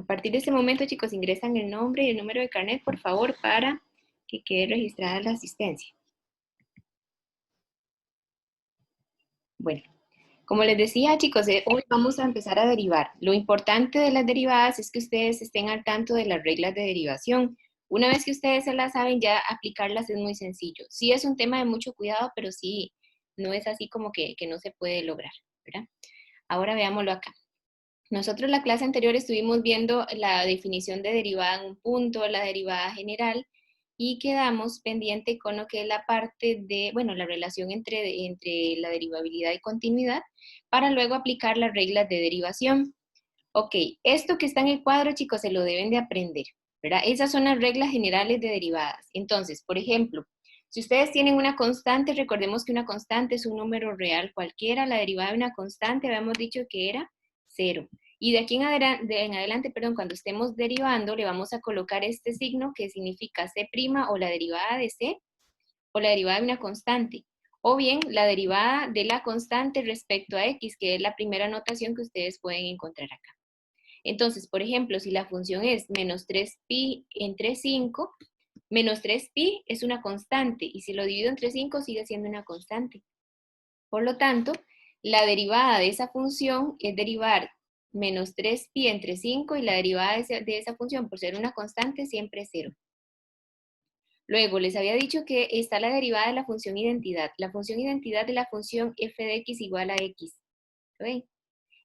partir de este momento, chicos, ingresan el nombre y el número de carnet, por favor, para que quede registrada la asistencia. Bueno, como les decía, chicos, hoy vamos a empezar a derivar. Lo importante de las derivadas es que ustedes estén al tanto de las reglas de derivación. Una vez que ustedes se las saben, ya aplicarlas es muy sencillo. Sí es un tema de mucho cuidado, pero sí, no es así como que no se puede lograr, ¿verdad? Ahora veámoslo acá. Nosotros la clase anterior estuvimos viendo la definición de derivada en un punto, la derivada general, y quedamos pendiente con lo que es la parte de, bueno, la relación entre la derivabilidad y continuidad, para luego aplicar las reglas de derivación. Ok, esto que está en el cuadro, chicos, se lo deben de aprender, ¿verdad? Esas son las reglas generales de derivadas. Entonces, por ejemplo, si ustedes tienen una constante, recordemos que una constante es un número real cualquiera, la derivada de una constante, habíamos dicho que era 0. Y de aquí en adelante, cuando estemos derivando, le vamos a colocar este signo que significa C' o la derivada de C, o la derivada de una constante, o bien la derivada de la constante respecto a X, que es la primera notación que ustedes pueden encontrar acá. Entonces, por ejemplo, si la función es menos 3pi entre 5, menos 3pi es una constante, y si lo divido entre 5 sigue siendo una constante. Por lo tanto, la derivada de esa función es derivar menos 3pi entre 5, y la derivada de esa función, por ser una constante, siempre es 0. Luego, les había dicho que está la derivada de la función identidad. La función identidad de la función f de x igual a x. ¿Okay?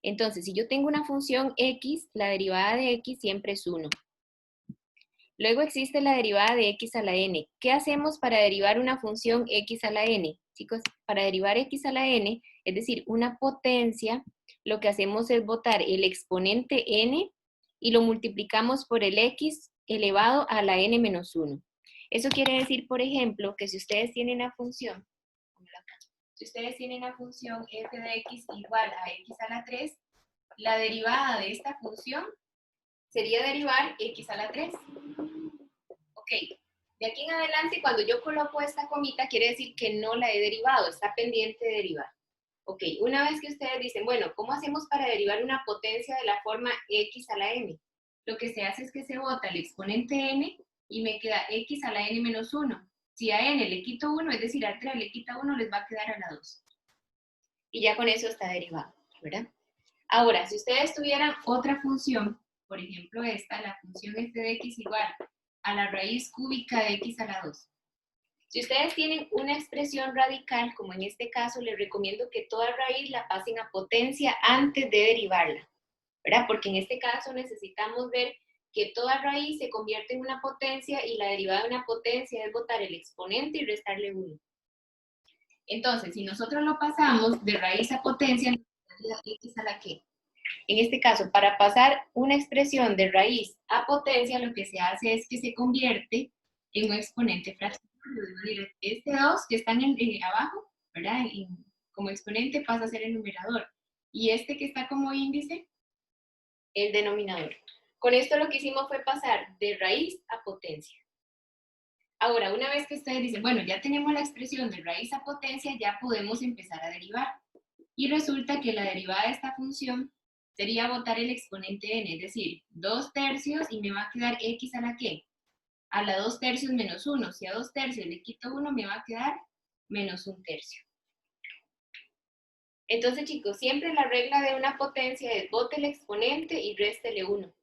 Entonces, si yo tengo una función x, la derivada de x siempre es 1. Luego existe la derivada de x a la n. ¿Qué hacemos para derivar una función x a la n? Chicos, para derivar x a la n, es decir, una potencia, lo que hacemos es botar el exponente n y lo multiplicamos por el x elevado a la n menos 1. Eso quiere decir, por ejemplo, que si ustedes tienen la función, f de x igual a x a la 3, la derivada de esta función sería derivar x a la 3. Ok, de aquí en adelante, cuando yo coloco esta comita, quiere decir que no la he derivado, está pendiente de derivar. Ok, una vez que ustedes dicen, bueno, ¿cómo hacemos para derivar una potencia de la forma x a la n? Lo que se hace es que se bota el exponente n y me queda x a la n menos 1. Si a n le quito 1, es decir, a 3 le quita 1, les va a quedar a la 2. Y ya con eso está derivado, ¿verdad? Ahora, si ustedes tuvieran otra función, por ejemplo esta, la función f de x igual a la raíz cúbica de x a la 2. Si ustedes tienen una expresión radical, como en este caso, les recomiendo que toda raíz la pasen a potencia antes de derivarla, ¿verdad? Porque en este caso necesitamos ver que toda raíz se convierte en una potencia y la derivada de una potencia es botar el exponente y restarle 1. Entonces, si nosotros lo pasamos de raíz a potencia, nos daría x a la qué. En este caso, para pasar una expresión de raíz a potencia, lo que se hace es que se convierte en un exponente fraccionario. Este 2 que está abajo, ¿verdad? Como exponente pasa a ser el numerador. Y este que está como índice, el denominador. Con esto lo que hicimos fue pasar de raíz a potencia. Ahora, una vez que ustedes dicen, bueno, ya tenemos la expresión de raíz a potencia, ya podemos empezar a derivar. Y resulta que la derivada de esta función sería botar el exponente n, es decir, 2/3 y me va a quedar x a la qué? A la 2/3 menos 1. Si a 2/3 le quito 1, me va a quedar menos 1/3. Entonces, chicos, siempre la regla de una potencia es bote el exponente y réstele 1.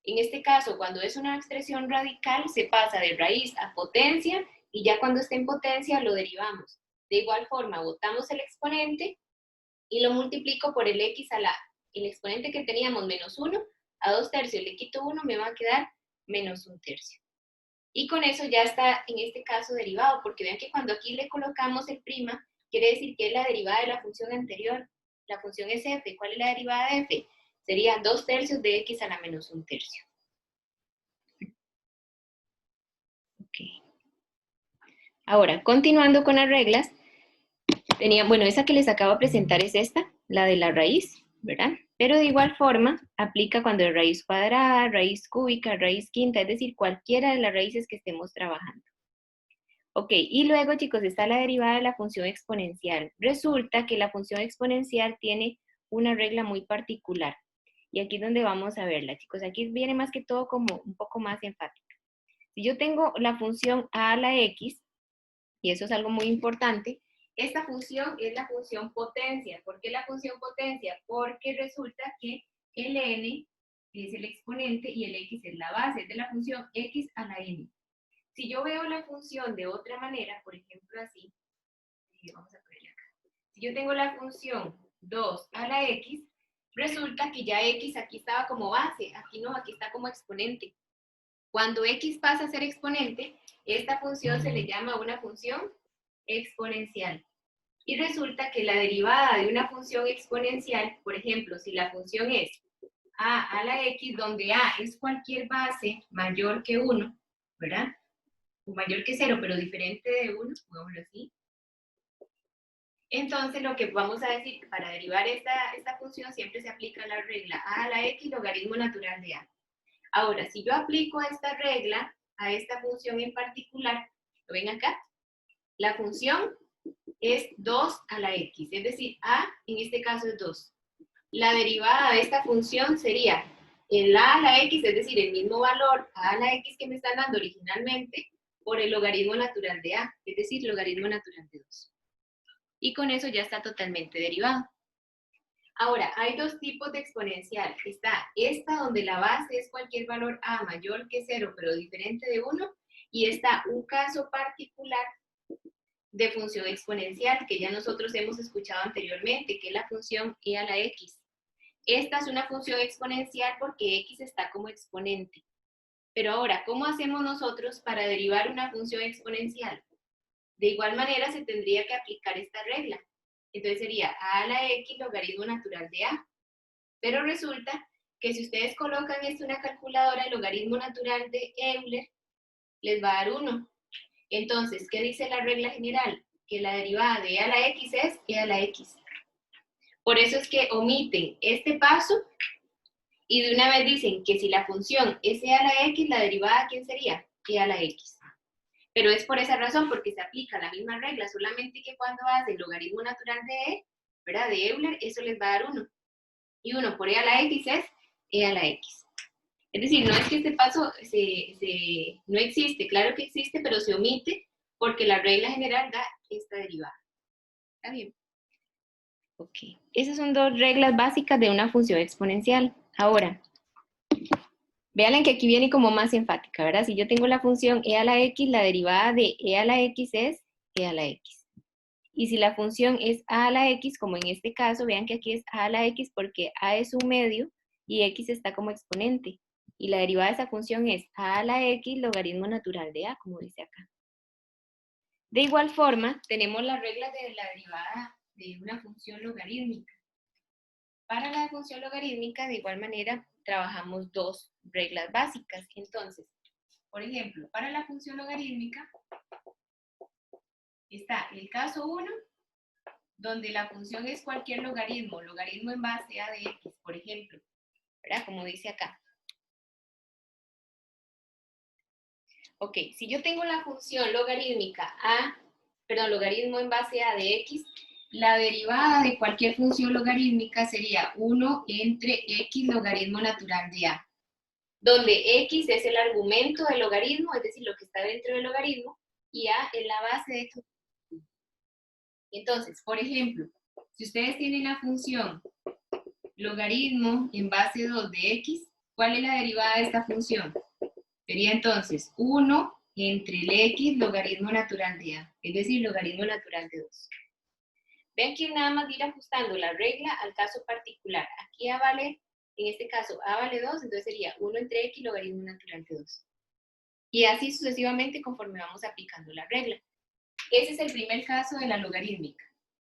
En este caso, cuando es una expresión radical, se pasa de raíz a potencia y ya cuando esté en potencia lo derivamos. De igual forma, botamos el exponente y lo multiplico por el x a el exponente que teníamos menos 1, a 2/3 le quito 1, me va a quedar menos 1/3. Y con eso ya está en este caso derivado, porque vean que cuando aquí le colocamos el prima, quiere decir que es la derivada de la función anterior. La función es f. ¿Cuál es la derivada de f? Sería 2/3 de x a la menos 1/3. Okay. Ahora, continuando con las reglas, bueno, esa que les acabo de presentar es esta, la de la raíz, ¿verdad? Pero de igual forma, aplica cuando es raíz cuadrada, raíz cúbica, raíz quinta, es decir, cualquiera de las raíces que estemos trabajando. Ok, y luego, chicos, está la derivada de la función exponencial. Resulta que la función exponencial tiene una regla muy particular. Y aquí es donde vamos a verla, chicos. Aquí viene más que todo como un poco más enfática. Si yo tengo la función a la x, y eso es algo muy importante, esta función es la función potencia. ¿Por qué la función potencia? Porque resulta que el n es el exponente y el x es la base, es de la función x a la n. Si yo veo la función de otra manera, por ejemplo así, vamos a ponerla acá. Si yo tengo la función 2 a la x, resulta que ya x aquí estaba como base, aquí no, aquí está como exponente. Cuando x pasa a ser exponente, esta función se le llama una función exponencial. Y resulta que la derivada de una función exponencial, por ejemplo, si la función es a la x, donde a es cualquier base mayor que 1, ¿verdad? O mayor que 0, pero diferente de 1, pongámoslo así. Entonces, lo que vamos a decir, para derivar esta función siempre se aplica la regla a la x logaritmo natural de a. Ahora, si yo aplico esta regla a esta función en particular, ¿lo ven acá? La función es 2 a la x, es decir, a en este caso es 2. La derivada de esta función sería el a la x, es decir, el mismo valor a la x que me están dando originalmente, por el logaritmo natural de a, es decir, logaritmo natural de 2. Y con eso ya está totalmente derivado. Ahora, hay dos tipos de exponencial. Está esta donde la base es cualquier valor a mayor que 0, pero diferente de 1, y está un caso particular de función exponencial que ya nosotros hemos escuchado anteriormente, que es la función e a la x. Esta es una función exponencial porque x está como exponente. Pero ahora, ¿cómo hacemos nosotros para derivar una función exponencial? De igual manera se tendría que aplicar esta regla. Entonces sería a la x logaritmo natural de a. Pero resulta que si ustedes colocan esto en una calculadora, el logaritmo natural de Euler les va a dar 1. Entonces, ¿qué dice la regla general? Que la derivada de e a la x es e a la x. Por eso es que omiten este paso y de una vez dicen que si la función es e a la x, la derivada, ¿quién sería? E a la x. Pero es por esa razón, porque se aplica la misma regla, solamente que cuando hace el logaritmo natural de e, ¿verdad? De Euler, eso les va a dar 1. Y 1 por e a la x es e a la x. Es decir, no es que este paso no existe, claro que existe, pero se omite porque la regla general da esta derivada. ¿Está bien? Ok. Esas son dos reglas básicas de una función exponencial. Ahora, vean que aquí viene como más enfática, ¿verdad? Si yo tengo la función e a la x, la derivada de e a la x es e a la x. Y si la función es a a la x, como en este caso, vean que aquí es a a la x porque a es un medio y x está como exponente. Y la derivada de esa función es a la x logaritmo natural de a, como dice acá. De igual forma, tenemos las reglas de la derivada de una función logarítmica. Para la función logarítmica, de igual manera, trabajamos dos reglas básicas. Entonces, por ejemplo, para la función logarítmica está el caso 1, donde la función es cualquier logaritmo, logaritmo en base a de x, por ejemplo, ¿verdad? Como dice acá. Ok, si yo tengo la función logarítmica logaritmo en base a de x, la derivada de cualquier función logarítmica sería 1 entre x logaritmo natural de a, donde x es el argumento del logaritmo, es decir, lo que está dentro del logaritmo, y a es la base de esto. Entonces, por ejemplo, si ustedes tienen la función logaritmo en base 2 de x, ¿cuál es la derivada de esta función? Sería entonces 1 entre el x logaritmo natural de a, es decir, logaritmo natural de 2. Ven que nada más ir ajustando la regla al caso particular. Aquí a vale, en este caso a vale 2, entonces sería 1 entre x logaritmo natural de 2. Y así sucesivamente conforme vamos aplicando la regla. Ese es el primer caso de la logarítmica.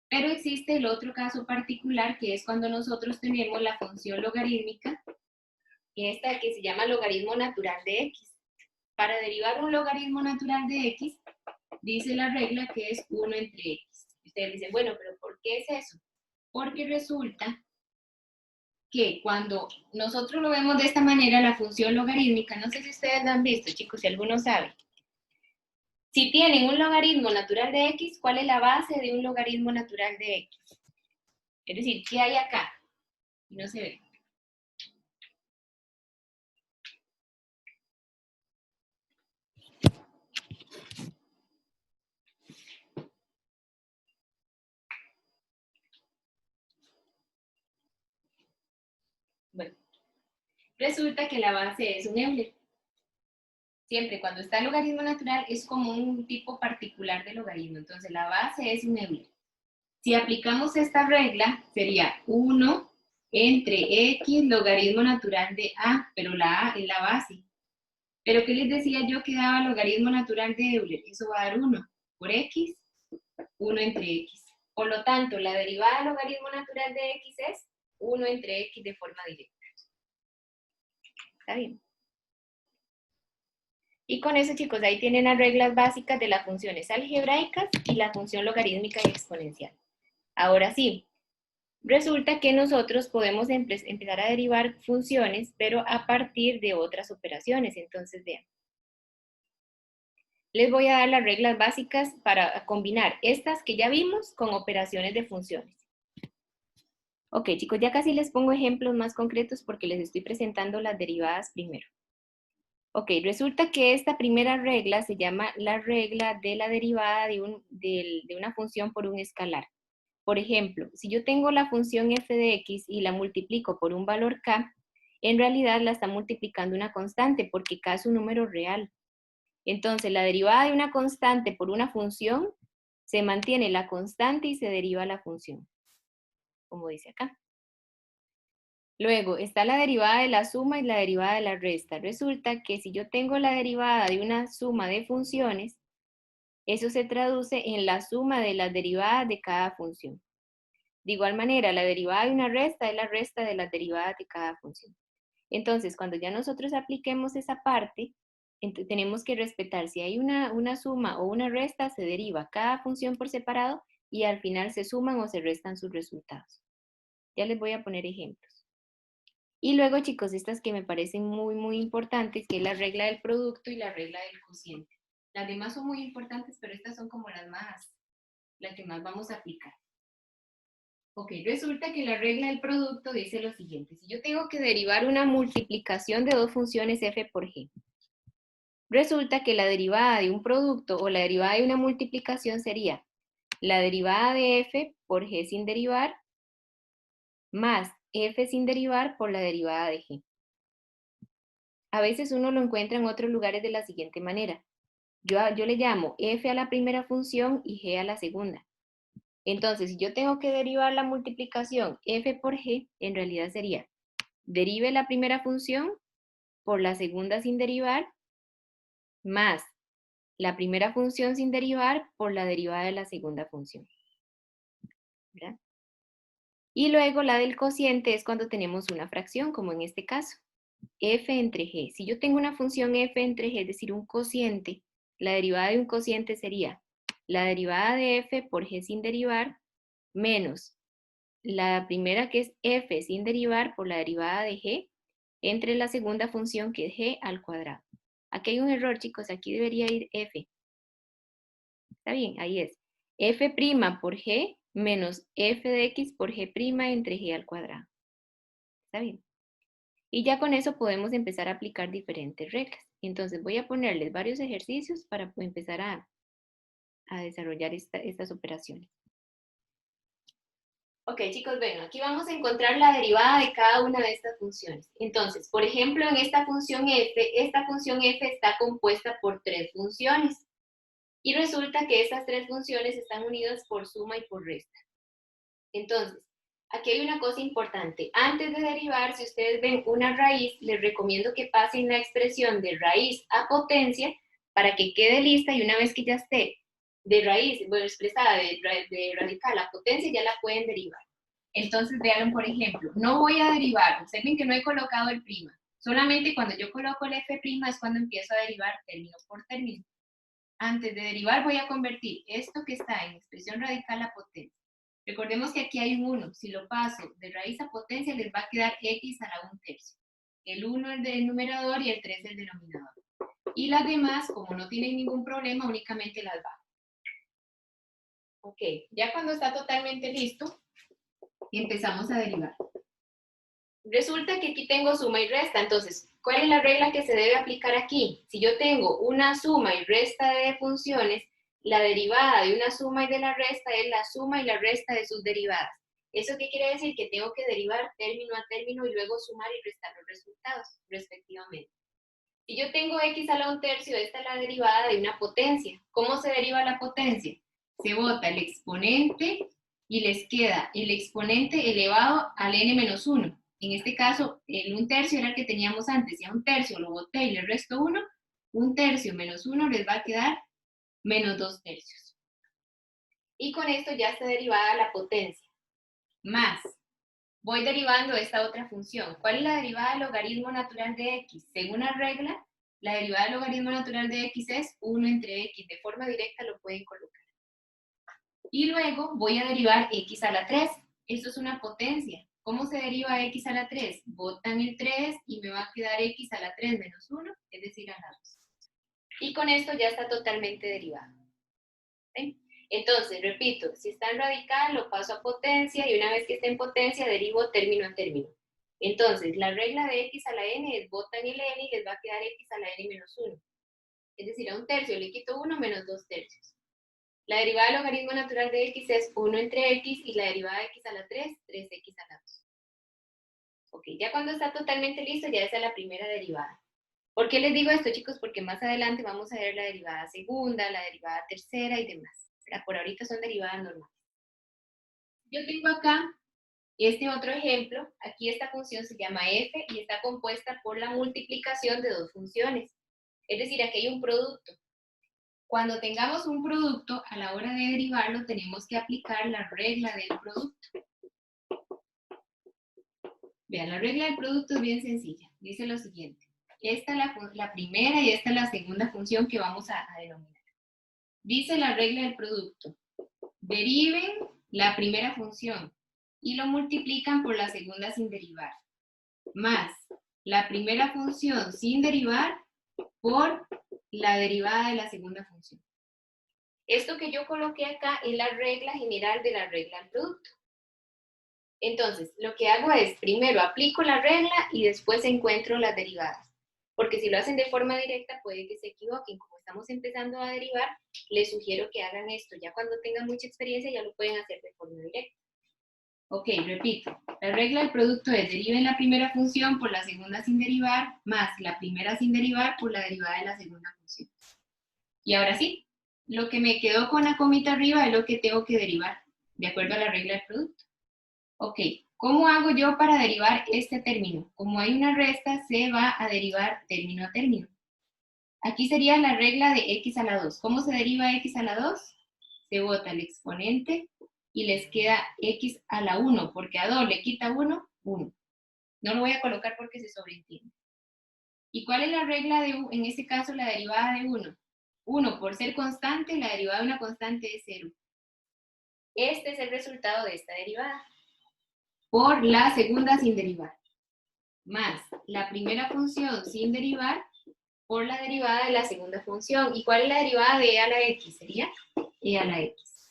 Pero existe el otro caso particular que es cuando nosotros tenemos la función logarítmica, esta que se llama logaritmo natural de x. Para derivar un logaritmo natural de x, dice la regla que es 1 entre x. Ustedes dicen, bueno, pero ¿por qué es eso? Porque resulta que cuando nosotros lo vemos de esta manera, la función logarítmica, no sé si ustedes lo han visto, chicos, si alguno sabe. Si tienen un logaritmo natural de x, ¿cuál es la base de un logaritmo natural de x? Es decir, ¿qué hay acá? No se ve. Resulta que la base es un Euler. Siempre cuando está el logaritmo natural es como un tipo particular de logaritmo. Entonces la base es un Euler. Si aplicamos esta regla, sería 1 entre x logaritmo natural de a, pero la a es la base. Pero ¿qué les decía yo que daba logaritmo natural de Euler? Eso va a dar 1 por x, 1 entre x. Por lo tanto, la derivada del logaritmo natural de x es 1 entre x de forma directa. ¿Está bien? Y con eso, chicos, ahí tienen las reglas básicas de las funciones algebraicas y la función logarítmica y exponencial. Ahora sí, resulta que nosotros podemos empezar a derivar funciones, pero a partir de otras operaciones. Entonces, vean. Les voy a dar las reglas básicas para combinar estas que ya vimos con operaciones de funciones. Ok, chicos, ya casi les pongo ejemplos más concretos porque les estoy presentando las derivadas primero. Ok, resulta que esta primera regla se llama la regla de la derivada de una función por un escalar. Por ejemplo, si yo tengo la función f de x y la multiplico por un valor k, en realidad la está multiplicando una constante porque k es un número real. Entonces, la derivada de una constante por una función, se mantiene la constante y se deriva la función, como dice acá. Luego, está la derivada de la suma y la derivada de la resta. Resulta que si yo tengo la derivada de una suma de funciones, eso se traduce en la suma de las derivadas de cada función. De igual manera, la derivada de una resta es la resta de las derivadas de cada función. Entonces, cuando ya nosotros apliquemos esa parte, tenemos que respetar si hay una suma o una resta, se deriva cada función por separado y al final se suman o se restan sus resultados. Ya les voy a poner ejemplos. Y luego, chicos, estas que me parecen muy, muy importantes, que es la regla del producto y la regla del cociente. Las demás son muy importantes, pero estas son como las que más vamos a aplicar. Ok, resulta que la regla del producto dice lo siguiente. Si yo tengo que derivar una multiplicación de dos funciones f por g, resulta que la derivada de un producto o la derivada de una multiplicación sería la derivada de f por g sin derivar más f sin derivar por la derivada de g. A veces uno lo encuentra en otros lugares de la siguiente manera. Yo le llamo f a la primera función y g a la segunda. Entonces, si yo tengo que derivar la multiplicación f por g, en realidad sería derive la primera función por la segunda sin derivar más la primera función sin derivar por la derivada de la segunda función. ¿Verdad? Y luego la del cociente es cuando tenemos una fracción, como en este caso, f entre g. Si yo tengo una función f entre g, es decir, un cociente, la derivada de un cociente sería la derivada de f por g sin derivar menos la primera que es f sin derivar por la derivada de g entre la segunda función que es g al cuadrado. Aquí hay un error, chicos, aquí debería ir f. ¿Está bien? Ahí es. F' por g menos f de x por g' entre g al cuadrado. ¿Está bien? Y ya con eso podemos empezar a aplicar diferentes reglas. Entonces voy a ponerles varios ejercicios para empezar a desarrollar estas operaciones. Ok, chicos, bueno, aquí vamos a encontrar la derivada de cada una de estas funciones. Entonces, por ejemplo, en esta función f está compuesta por tres funciones. Y resulta que estas tres funciones están unidas por suma y por resta. Entonces, aquí hay una cosa importante. Antes de derivar, si ustedes ven una raíz, les recomiendo que pasen la expresión de raíz a potencia para que quede lista y una vez que ya esté de raíz, bueno, expresada de radical a potencia, ya la pueden derivar. Entonces, vean, por ejemplo, no voy a derivar, observen que no he colocado el prima. Solamente cuando yo coloco el f' es cuando empiezo a derivar término por término. Antes de derivar voy a convertir esto que está en expresión radical a potencia. Recordemos que aquí hay un 1. Si lo paso de raíz a potencia, les va a quedar x a la 1/3. El 1 es del numerador y el 3 del denominador. Y las demás, como no tienen ningún problema, únicamente las bajo. Ok, ya cuando está totalmente listo, empezamos a derivar. Resulta que aquí tengo suma y resta, entonces, ¿cuál es la regla que se debe aplicar aquí? Si yo tengo una suma y resta de funciones, la derivada de una suma y de la resta es la suma y la resta de sus derivadas. ¿Eso qué quiere decir? Que tengo que derivar término a término y luego sumar y restar los resultados, respectivamente. Si yo tengo x a la 1/3, esta es la derivada de una potencia. ¿Cómo se deriva la potencia? Se bota el exponente y les queda el exponente elevado al n-1. En este caso, el 1/3 era el que teníamos antes. Si a 1/3 lo boté y le resto 1, 1/3 menos 1 les va a quedar menos 2/3. Y con esto ya está derivada la potencia. Más, voy derivando esta otra función. ¿Cuál es la derivada del logaritmo natural de x? Según la regla, la derivada del logaritmo natural de x es 1 entre x. De forma directa lo pueden colocar. Y luego voy a derivar x a la 3. Esto es una potencia. ¿Cómo se deriva x a la 3? Botan el 3 y me va a quedar x a la 3 menos 1, es decir, a la 2. Y con esto ya está totalmente derivado. ¿Sí? Entonces, repito, si está en radical, lo paso a potencia y una vez que esté en potencia, derivo término a término. Entonces, la regla de x a la n es botan el n y les va a quedar x a la n menos 1. Es decir, a 1/3 le quito 1 menos 2/3. La derivada del logaritmo natural de x es 1 entre x y la derivada de x a la 3, 3x a la 2. Ok, ya cuando está totalmente listo, ya esa es la primera derivada. ¿Por qué les digo esto, chicos? Porque más adelante vamos a ver la derivada segunda, la derivada tercera y demás. Por ahorita son derivadas normales. Yo tengo acá este otro ejemplo. Aquí esta función se llama f y está compuesta por la multiplicación de dos funciones. Es decir, aquí hay un producto. Cuando tengamos un producto, a la hora de derivarlo, tenemos que aplicar la regla del producto. Vean, la regla del producto es bien sencilla. Dice lo siguiente. Esta es la primera y esta es la segunda función que vamos a denominar. Dice la regla del producto. Deriven la primera función y lo multiplican por la segunda sin derivar. Más la primera función sin derivar por la derivada de la segunda función. Esto que yo coloqué acá es la regla general de la regla del producto. Entonces, lo que hago es, primero aplico la regla y después encuentro las derivadas. Porque si lo hacen de forma directa puede que se equivoquen. Como estamos empezando a derivar, les sugiero que hagan esto. Ya cuando tengan mucha experiencia ya lo pueden hacer de forma directa. Ok, repito. La regla del producto es deriven la primera función por la segunda sin derivar, más la primera sin derivar por la derivada de la segunda función. Y ahora sí, lo que me quedó con la comita arriba es lo que tengo que derivar, de acuerdo a la regla del producto. Ok, ¿cómo hago yo para derivar este término? Como hay una resta, se va a derivar término a término. Aquí sería la regla de x a la 2. ¿Cómo se deriva x a la 2? Se bota el exponente y les queda x a la 1, porque a 2 le quita 1, 1. No lo voy a colocar porque se sobreentiende. ¿Y cuál es la regla de, en este caso, la derivada de 1? 1 por ser constante, la derivada de una constante es 0. Este es el resultado de esta derivada. Por la segunda sin derivar. Más la primera función sin derivar por la derivada de la segunda función. ¿Y cuál es la derivada de e a la x? Sería e a la x.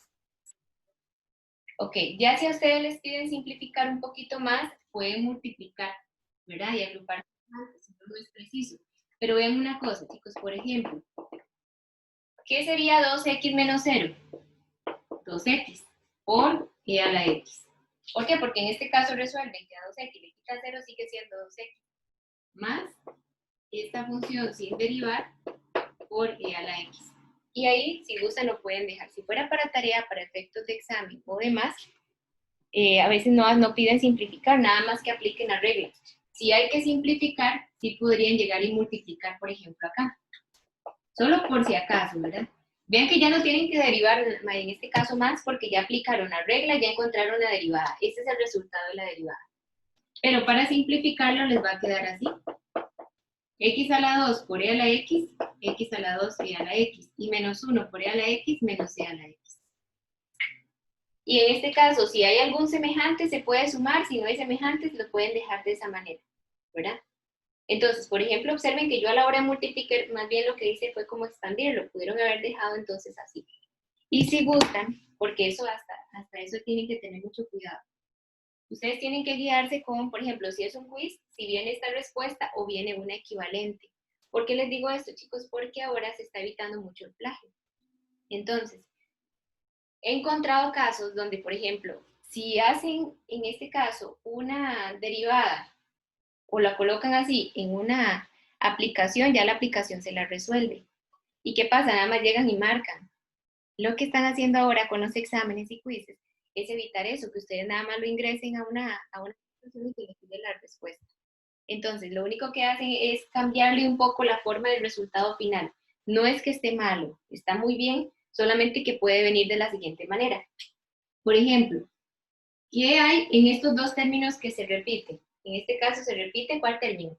Ok, ya si a ustedes les piden simplificar un poquito más, pueden multiplicar, ¿verdad? Y agrupar más, si no es preciso. Pero vean una cosa, chicos, por ejemplo, ¿qué sería 2x menos 0? 2x por e a la x. ¿Por qué? Porque en este caso resuelven que a 2x le quita 0, sigue siendo 2x. Más esta función sin derivar por e a la x. Y ahí, si gustan, lo pueden dejar. Si fuera para tarea, para efectos de examen o demás, a veces no piden simplificar, nada más que apliquen la regla. Si hay que simplificar, sí podrían llegar y multiplicar, por ejemplo, acá. Solo por si acaso, ¿verdad? Vean que ya no tienen que derivar, en este caso más, porque ya aplicaron la regla y ya encontraron la derivada. Este es el resultado de la derivada. Pero para simplificarlo les va a quedar así. X a la 2 por e a la x, x a la 2 e a la x, y menos 1 por e a la x, menos e a la x. Y en este caso, si hay algún semejante, se puede sumar, si no hay semejantes, lo pueden dejar de esa manera, ¿verdad? Entonces, por ejemplo, observen que yo a la hora de multiplicar, más bien lo que hice fue como expandirlo, pudieron haber dejado entonces así. Y si gustan, porque eso hasta eso tienen que tener mucho cuidado. Ustedes tienen que guiarse con, por ejemplo, si es un quiz, si viene esta respuesta o viene una equivalente. ¿Por qué les digo esto, chicos? Porque ahora se está evitando mucho el plagio. Entonces, he encontrado casos donde, por ejemplo, si hacen, en este caso, una derivada o la colocan así en una aplicación, ya la aplicación se la resuelve. ¿Y qué pasa? Nada más llegan y marcan. Lo que están haciendo ahora con los exámenes y quizzes es evitar eso, que ustedes nada más lo ingresen a una aplicación y que les pide la respuesta. Entonces, lo único que hacen es cambiarle un poco la forma del resultado final. No es que esté malo, está muy bien, solamente que puede venir de la siguiente manera. Por ejemplo, ¿qué hay en estos dos términos que se repiten? En este caso se repite, ¿cuál término?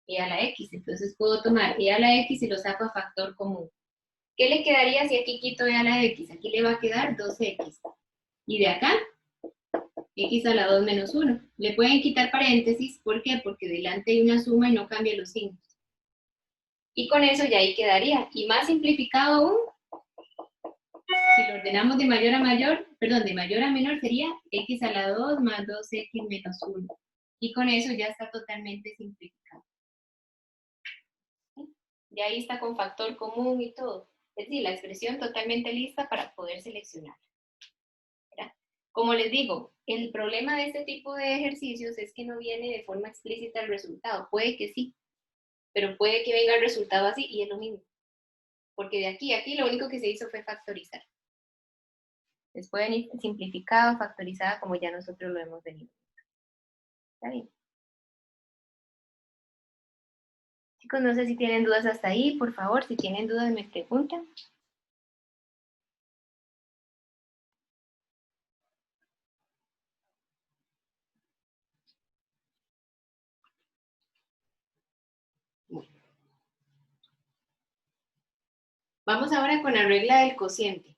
E a la x. Entonces puedo tomar e a la x y lo saco a factor común. ¿Qué le quedaría si aquí quito e a la x? Aquí le va a quedar 2x. Y de acá, x a la 2 menos 1. Le pueden quitar paréntesis, ¿por qué? Porque delante hay una suma y no cambia los signos. Y con eso ya ahí quedaría. Y más simplificado aún, si lo ordenamos de mayor a mayor, perdón, de mayor a menor sería x a la 2 más 2x menos 1. Y con eso ya está totalmente simplificado. ¿Sí? Ya ahí está con factor común y todo. Es decir, la expresión totalmente lista para poder seleccionar. ¿Verdad? Como les digo, el problema de este tipo de ejercicios es que no viene de forma explícita el resultado. Puede que sí, pero puede que venga el resultado así y es lo mismo. Porque de aquí a aquí lo único que se hizo fue factorizar. Les pueden ir simplificado, factorizada, como ya nosotros lo hemos venido. ¿Está bien? Chicos, no sé si tienen dudas hasta ahí. Por favor, si tienen dudas me preguntan. Bueno. Vamos ahora con la regla del cociente.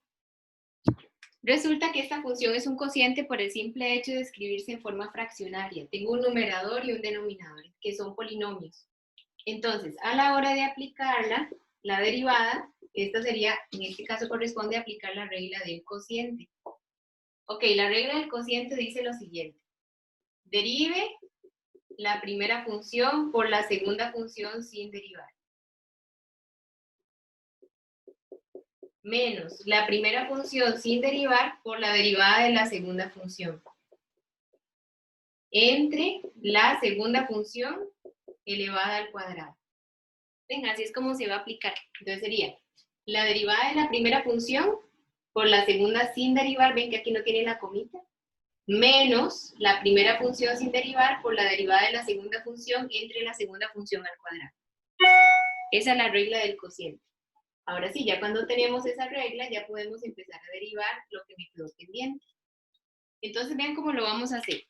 Resulta que esta función es un cociente por el simple hecho de escribirse en forma fraccionaria. Tengo un numerador y un denominador, que son polinomios. Entonces, a la hora de aplicarla, la derivada, esta sería, en este caso corresponde a aplicar la regla del cociente. Ok, la regla del cociente dice lo siguiente. Derive la primera función por la segunda función sin derivar. Menos la primera función sin derivar por la derivada de la segunda función. Entre la segunda función elevada al cuadrado. Venga, así es como se va a aplicar. Entonces sería la derivada de la primera función por la segunda sin derivar, ven que aquí no tiene la comita, menos la primera función sin derivar por la derivada de la segunda función entre la segunda función al cuadrado. Esa es la regla del cociente. Ahora sí, ya cuando tenemos esa regla, ya podemos empezar a derivar lo que me quedó pendiente. Entonces vean cómo lo vamos a hacer.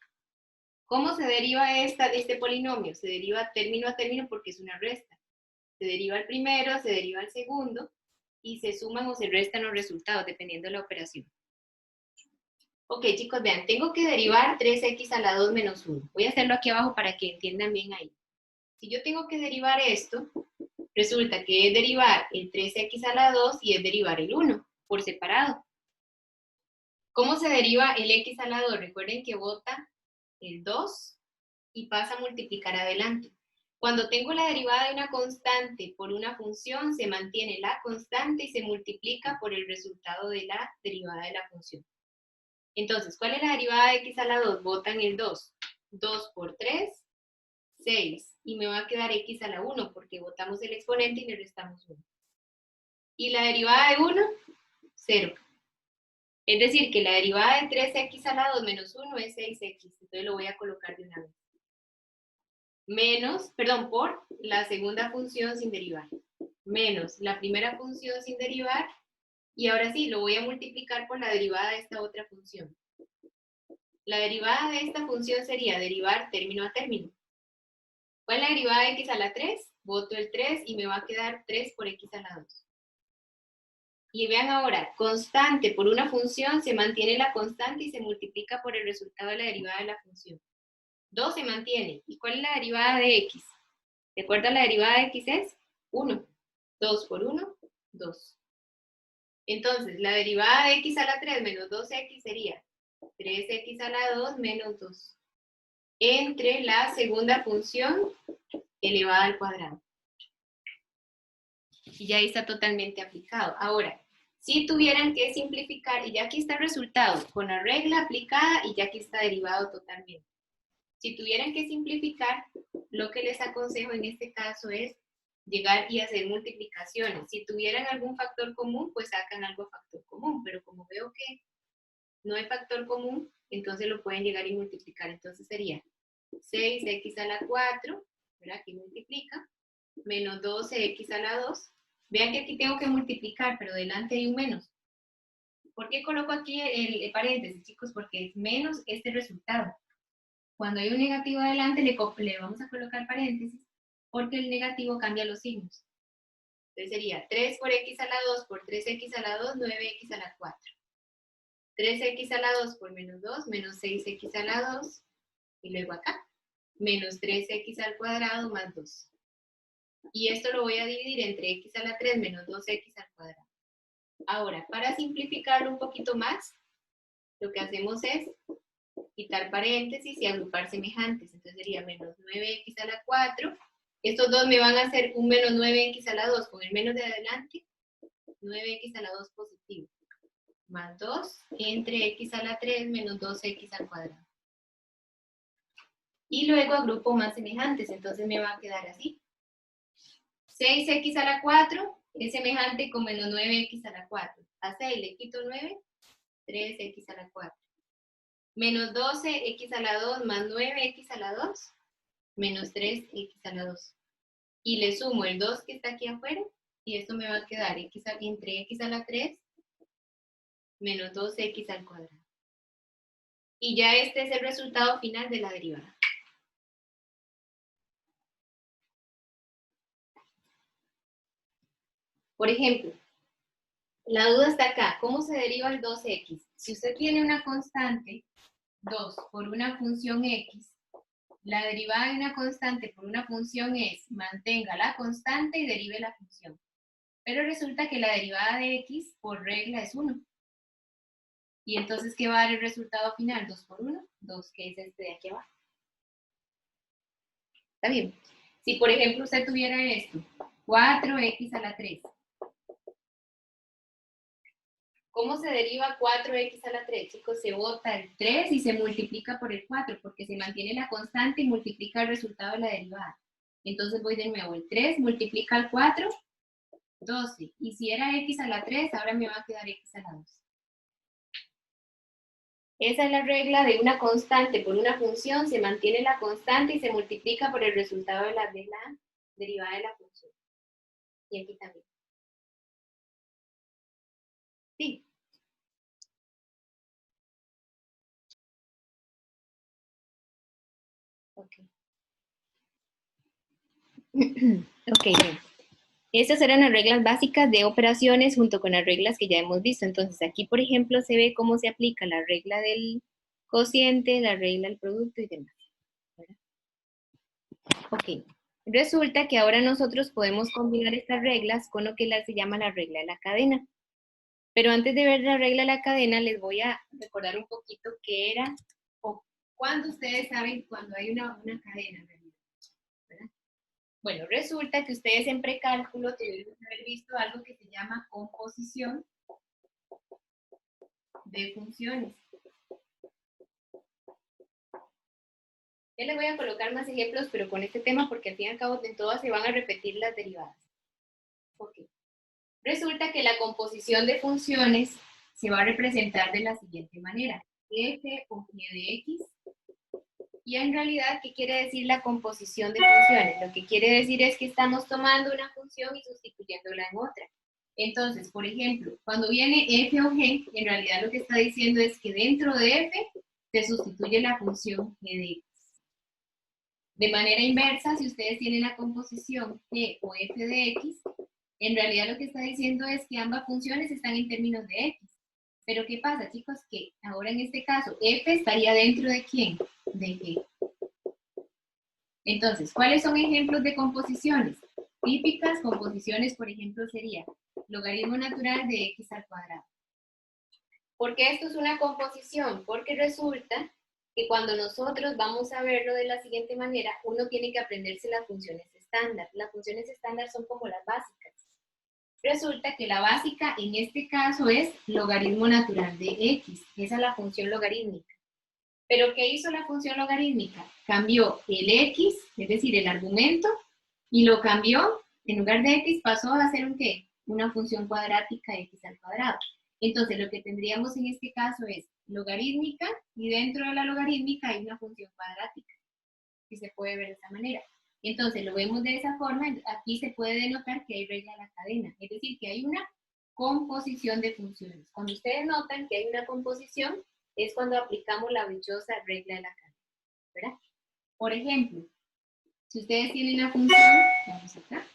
¿Cómo se deriva este polinomio? Se deriva término a término porque es una resta. Se deriva el primero, se deriva el segundo, y se suman o se restan los resultados, dependiendo de la operación. Ok, chicos, vean, tengo que derivar 3x a la 2 menos 1. Voy a hacerlo aquí abajo para que entiendan bien ahí. Si yo tengo que derivar esto, resulta que es derivar el 3x a la 2 y es derivar el 1 por separado. ¿Cómo se deriva el x a la 2? Recuerden que bota el 2 y pasa a multiplicar adelante. Cuando tengo la derivada de una constante por una función, se mantiene la constante y se multiplica por el resultado de la derivada de la función. Entonces, ¿cuál es la derivada de x a la 2? Botan el 2. 2 por 3, 6. Y me va a quedar x a la 1 porque botamos el exponente y le restamos 1. Y la derivada de 1, 0. Es decir, que la derivada de 3x a la 2 menos 1 es 6x. Entonces lo voy a colocar de una vez. Menos, perdón, por la segunda función sin derivar. Menos la primera función sin derivar. Y ahora sí, lo voy a multiplicar por la derivada de esta otra función. La derivada de esta función sería derivar término a término. ¿Cuál es la derivada de x a la 3? Boto el 3 y me va a quedar 3 por x a la 2. Y vean ahora, constante por una función, se mantiene la constante y se multiplica por el resultado de la derivada de la función. 2 se mantiene. ¿Y cuál es la derivada de x? ¿Recuerda la derivada de x es? 1. 2 por 1, 2. Entonces, la derivada de x a la 3 menos 2x sería 3x a la 2 menos 2. Entre la segunda función elevada al cuadrado. Y ya está totalmente aplicado. Ahora, Si tuvieran que simplificar, y ya aquí está el resultado, con la regla aplicada y ya aquí está derivado totalmente. Si tuvieran que simplificar, lo que les aconsejo en este caso es llegar y hacer multiplicaciones. Si tuvieran algún factor común, pues sacan algo factor común, pero como veo que no hay factor común, entonces lo pueden llegar y multiplicar. Entonces sería 6x a la 4, ¿verdad? Aquí multiplica, menos 12x a la 2. Vean que aquí tengo que multiplicar, pero delante hay un menos. ¿Por qué coloco aquí el paréntesis, chicos? Porque es menos este resultado. Cuando hay un negativo adelante, le vamos a colocar paréntesis, porque el negativo cambia los signos. Entonces sería 3 por x a la 2 por 3x a la 2, 9x a la 4. 3x a la 2 por menos 2, menos 6x a la 2. Y luego acá, menos 3x al cuadrado más 2. Y esto lo voy a dividir entre x a la 3 menos 2x al cuadrado. Ahora, para simplificarlo un poquito más, lo que hacemos es quitar paréntesis y agrupar semejantes. Entonces sería menos 9x a la 4. Estos dos me van a hacer un menos 9x a la 2. Con el menos de adelante, 9x a la 2 positivo. Más 2 entre x a la 3 menos 2x al cuadrado. Y luego agrupo más semejantes. Entonces me va a quedar así. 6x a la 4 es semejante con menos 9x a la 4. A 6 le quito 9, 3x a la 4. Menos 12x a la 2 más 9x a la 2, menos 3x a la 2. Y le sumo el 2 que está aquí afuera, y esto me va a quedar entre x a la 3 menos 2x al cuadrado. Y ya este es el resultado final de la derivada. Por ejemplo, la duda está acá. ¿Cómo se deriva el 2x? Si usted tiene una constante 2 por una función x, la derivada de una constante por una función es mantenga la constante y derive la función. Pero resulta que la derivada de x por regla es 1. Y entonces, ¿qué va a dar el resultado final? 2 por 1, 2, que es este de aquí abajo. ¿Está bien? Si, por ejemplo, usted tuviera esto, 4x a la 3. ¿Cómo se deriva 4x a la 3? Chicos, se bota el 3 y se multiplica por el 4, porque se mantiene la constante y multiplica el resultado de la derivada. Entonces voy de nuevo, el 3 multiplica al 4, 12. Y si era x a la 3, ahora me va a quedar x a la 2. Esa es la regla de una constante por una función, se mantiene la constante y se multiplica por el resultado de la derivada de la función. Y aquí también. Sí. Ok. Ok, bien. Estas eran las reglas básicas de operaciones junto con las reglas que ya hemos visto. Entonces aquí, por ejemplo, se ve cómo se aplica la regla del cociente, la regla del producto y demás. ¿Verdad? Ok. Resulta que ahora nosotros podemos combinar estas reglas con lo que se llama la regla de la cadena. Pero antes de ver la regla de la cadena, les voy a recordar un poquito qué era o cuándo ustedes saben cuando hay una cadena en realidad, ¿verdad? Bueno, resulta que ustedes en precálculo deben haber visto algo que se llama composición de funciones. Ya les voy a colocar más ejemplos, pero con este tema, porque al fin y al cabo en todas se van a repetir las derivadas. Ok. Resulta que la composición de funciones se va a representar de la siguiente manera. F o G de X. Y en realidad, ¿qué quiere decir la composición de funciones? Lo que quiere decir es que estamos tomando una función y sustituyéndola en otra. Entonces, por ejemplo, cuando viene f o g, en realidad lo que está diciendo es que dentro de f se sustituye la función g de x. De manera inversa, si ustedes tienen la composición g o f de x, en realidad lo que está diciendo es que ambas funciones están en términos de x. Pero ¿qué pasa, chicos? Que ahora en este caso, f estaría dentro de ¿quién? De g. Entonces, ¿cuáles son ejemplos de composiciones? Típicas composiciones, por ejemplo, sería logaritmo natural de x al cuadrado. ¿Por qué esto es una composición? Porque resulta que cuando nosotros vamos a verlo de la siguiente manera, uno tiene que aprenderse las funciones estándar. Las funciones estándar son como las básicas. Resulta que la básica en este caso es logaritmo natural de x. Esa es la función logarítmica. ¿Pero qué hizo la función logarítmica? Cambió el x, es decir, el argumento, y lo cambió, en lugar de x pasó a ser un ¿qué? Una función cuadrática x al cuadrado. Entonces lo que tendríamos en este caso es logarítmica, y dentro de la logarítmica hay una función cuadrática, que se puede ver de esta manera. Entonces lo vemos de esa forma, aquí se puede denotar que hay regla de la cadena, es decir, que hay una composición de funciones. Cuando ustedes notan que hay una composición, es cuando aplicamos la dichosa regla de la cadena, ¿verdad? Por ejemplo, si ustedes tienen una función, vamos acá,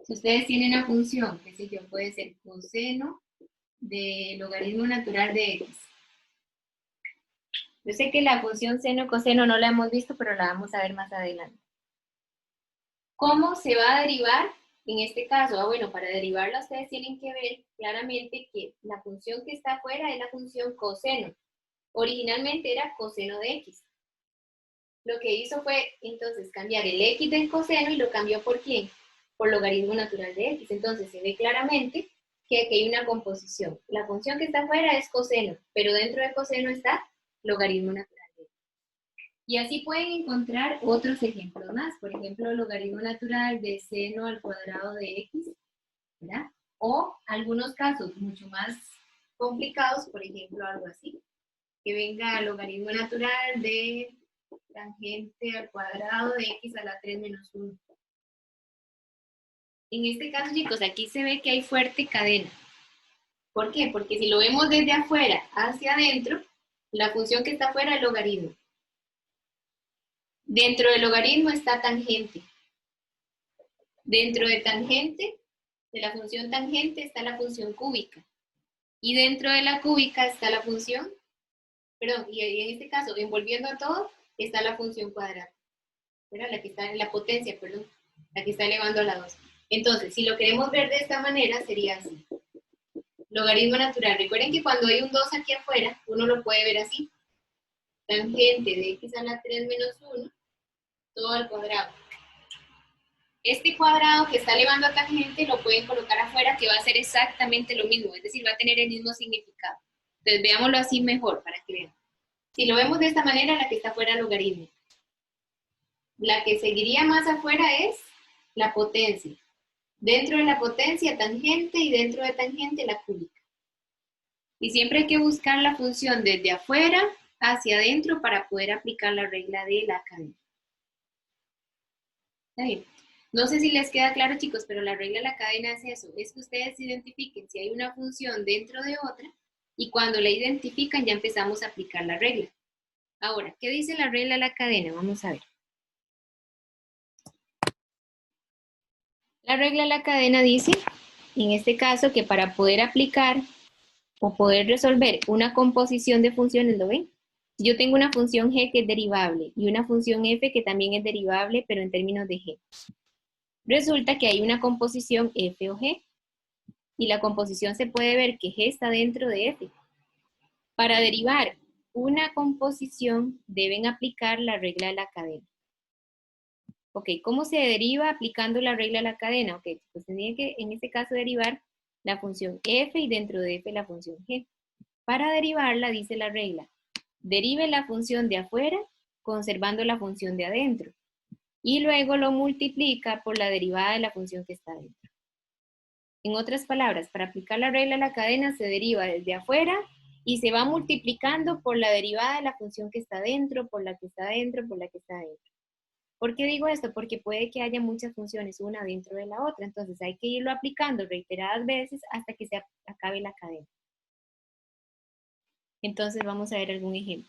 si ustedes tienen una función, qué sé yo, puede ser coseno de logaritmo natural de x. Yo sé que la función seno-coseno no la hemos visto, pero la vamos a ver más adelante. ¿Cómo se va a derivar en este caso? Bueno, para derivarla ustedes tienen que ver claramente que la función que está afuera es la función coseno. Originalmente era coseno de x. Lo que hizo fue entonces cambiar el x del coseno y lo cambió ¿por quién? Por logaritmo natural de x. Entonces se ve claramente que aquí hay una composición. La función que está afuera es coseno, pero dentro de coseno está logaritmo natural. Y así pueden encontrar otros ejemplos más. Por ejemplo, logaritmo natural de seno al cuadrado de x, ¿verdad? O algunos casos mucho más complicados, por ejemplo, algo así. Que venga logaritmo natural de tangente al cuadrado de x a la 3 menos 1. En este caso, chicos, aquí se ve que hay fuerte cadena. ¿Por qué? Porque si lo vemos desde afuera hacia adentro, la función que está afuera es logaritmo. Dentro del logaritmo está tangente. Dentro de tangente, de la función tangente, está la función cúbica. Y dentro de la cúbica está la función, perdón, y en este caso, envolviendo a todo, está la función cuadrada. ¿Verdad? La que está en la potencia, perdón, la que está elevando a la 2. Entonces, si lo queremos ver de esta manera, sería así. Logaritmo natural. Recuerden que cuando hay un 2 aquí afuera, uno lo puede ver así. Tangente de x a la 3 menos 1, todo al cuadrado. Este cuadrado que está elevando a tangente lo pueden colocar afuera, que va a ser exactamente lo mismo, es decir, va a tener el mismo significado. Entonces, veámoslo así mejor, para que vean. Si lo vemos de esta manera, la que está afuera es logaritmo. La que seguiría más afuera es la potencia. Dentro de la potencia, tangente, y dentro de tangente, la cúbica. Y siempre hay que buscar la función desde afuera hacia adentro para poder aplicar la regla de la cadena. ¿Está bien? No sé si les queda claro, chicos, pero la regla de la cadena es eso, es que ustedes identifiquen si hay una función dentro de otra, y cuando la identifican ya empezamos a aplicar la regla. Ahora, ¿qué dice la regla de la cadena? Vamos a ver. La regla de la cadena dice, en este caso, que para poder aplicar o poder resolver una composición de funciones, ¿lo ven? Yo tengo una función g que es derivable y una función f que también es derivable, pero en términos de g. Resulta que hay una composición f o g, y la composición se puede ver que g está dentro de f. Para derivar una composición deben aplicar la regla de la cadena. Ok, ¿cómo se deriva aplicando la regla de la cadena? Ok, pues tendría que en este caso derivar la función f y dentro de f la función g. Para derivarla dice la regla, derive la función de afuera conservando la función de adentro y luego lo multiplica por la derivada de la función que está dentro. En otras palabras, para aplicar la regla de la cadena se deriva desde afuera y se va multiplicando por la derivada de la función que está dentro, por la que está dentro, por la que está dentro. ¿Por qué digo esto? Porque puede que haya muchas funciones una dentro de la otra, entonces hay que irlo aplicando reiteradas veces hasta que se acabe la cadena. Entonces vamos a ver algún ejemplo.